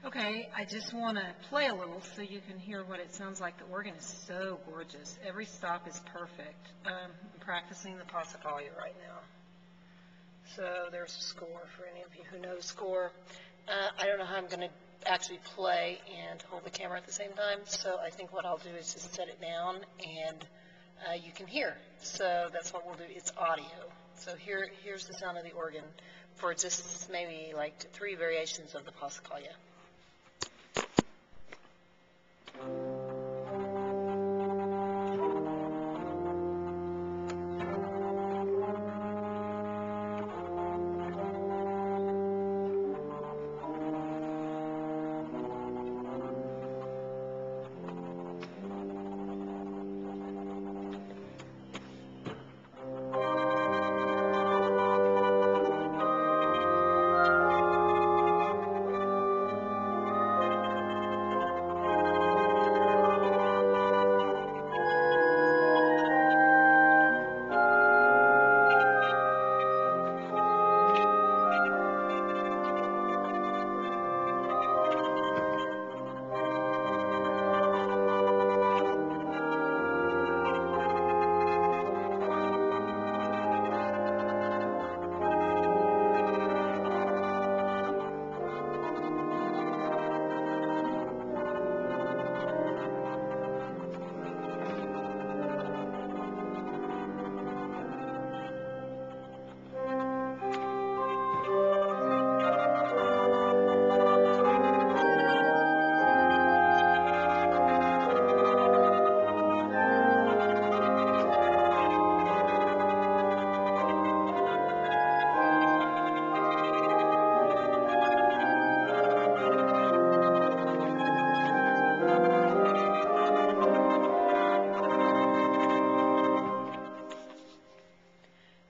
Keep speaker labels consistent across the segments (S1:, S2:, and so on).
S1: Okay, I just want to play a little so you can hear what it sounds like. The organ is so gorgeous. Every stop is perfect. I'm practicing the Passacaglia right now. So there's a score for any of you who know score. I don't know how I'm going to actually play and hold the camera at the same time, so I think what I'll do is just set it down and you can hear. So that's what we'll do. It's audio. So here's the sound of the organ for just maybe like 3 variations of the Passacaglia.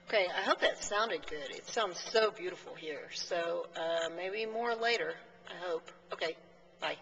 S1: Okay, I hope that sounded good. It sounds so beautiful here. So maybe more later, I hope. Okay, bye.